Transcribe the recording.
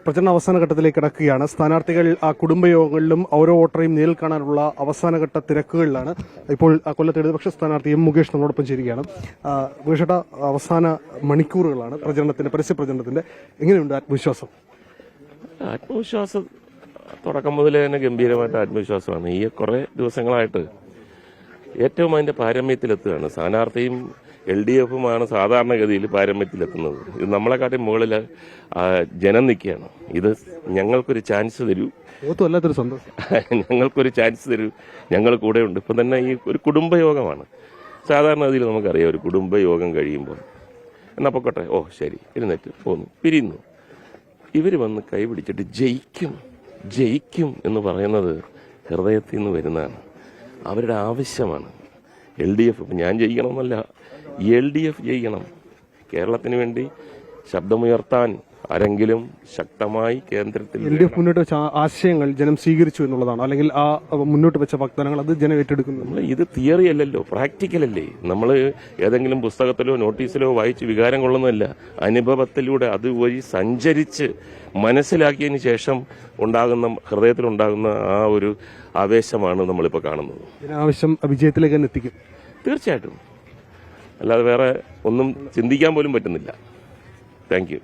പ്രചരണ അവസാന ഘട്ടത്തിലേക്ക് കിടക്കുകയാണ്. സ്ഥാനാർത്ഥികൾ ആ കുടുംബയോഗങ്ങളിലും ഓരോ വോട്ടറെയും നേരിൽ കാണാനുള്ള അവസാനഘട്ട തിരക്കുകളിലാണ്. ഇപ്പോൾ കൊല്ലത്ത് ഇടതുപക്ഷ സ്ഥാനാർത്ഥി എം മുകേഷ് നമ്മളോടൊപ്പം ചേരുകയാണ്. മുകേഷേട്ട, അവസാന മണിക്കൂറുകളാണ് പരസ്യ പ്രചരണത്തിന്റെ. എങ്ങനെയുണ്ട് ആത്മവിശ്വാസം? ആത്മവിശ്വാസം തുടക്കം മുതലേ തന്നെ ഗംഭീരമായിട്ട് ആത്മവിശ്വാസമാണ്. ഈ കുറേ ദിവസങ്ങളായിട്ട് ഏറ്റവും അതിന്റെ പാരമ്യത്തിലെത്തുകയാണ്. സ്ഥാനാർത്ഥിയും LDFുമാണ് സാധാരണഗതിയിൽ പാരമ്യത്തിലെത്തുന്നത്. ഇത് നമ്മളെക്കാട്ടി മുകളിൽ ജനം നിൽക്കുകയാണ്. ഇത് ഞങ്ങൾക്കൊരു ചാൻസ് തരൂ, വല്ലാത്തൊരു സന്തോഷം. ഞങ്ങൾക്കൊരു ചാൻസ് തരൂ, ഞങ്ങൾ കൂടെയുണ്ട്. ഇപ്പം തന്നെ ഈ ഒരു കുടുംബയോഗമാണ്. സാധാരണഗതിയിൽ നമുക്കറിയാം, ഒരു കുടുംബയോഗം കഴിയുമ്പോൾ എന്നാ പൊക്കട്ടെ, ഓ ശരി, ഇരുന്നിട്ട് പോന്നു, പിരിയുന്നു. ഇവർ വന്ന് കൈപിടിച്ചിട്ട് ജയിക്കും എന്ന് പറയുന്നത് ഹൃദയത്തിൽ നിന്ന് വരുന്നതാണ്. അവരുടെ ആവശ്യമാണ്. LDF ഇപ്പം ഞാൻ ജയിക്കണമെന്നല്ല, LDF ജയിക്കണം. കേരളത്തിന് വേണ്ടി ശബ്ദമുയർത്താൻ ആരെങ്കിലും ശക്തമായി കേന്ദ്രത്തിൽ LDF മുന്നോട്ട് വെച്ച ആശയങ്ങൾ ജനം സ്വീകരിച്ചു എന്നുള്ളതാണ്, അല്ലെങ്കിൽ ആ മുന്നോട്ട് വെച്ച വാഗ്ദാനങ്ങൾ അത് ജനം ഏറ്റെടുക്കുന്നു. നമ്മൾ ഇത് തിയറി അല്ലല്ലോ, പ്രാക്ടിക്കൽ അല്ലേ. നമ്മൾ ഏതെങ്കിലും പുസ്തകത്തിലോ നോട്ടീസിലോ വായിച്ച് വികാരം കൊള്ളുന്നതല്ല, അനുഭവത്തിലൂടെ അതുവഴി സഞ്ചരിച്ച് മനസ്സിലാക്കിയതിന് ശേഷം ഹൃദയത്തിലുണ്ടാകുന്ന ആ ഒരു ആവേശമാണ് നമ്മളിപ്പോൾ കാണുന്നത്. ആവശ്യം വിജയത്തിലേക്ക് തന്നെ എത്തിക്കും തീർച്ചയായിട്ടും. അല്ലാതെ വേറെ ഒന്നും ചിന്തിക്കാൻ പോലും പറ്റുന്നില്ല. Thank you.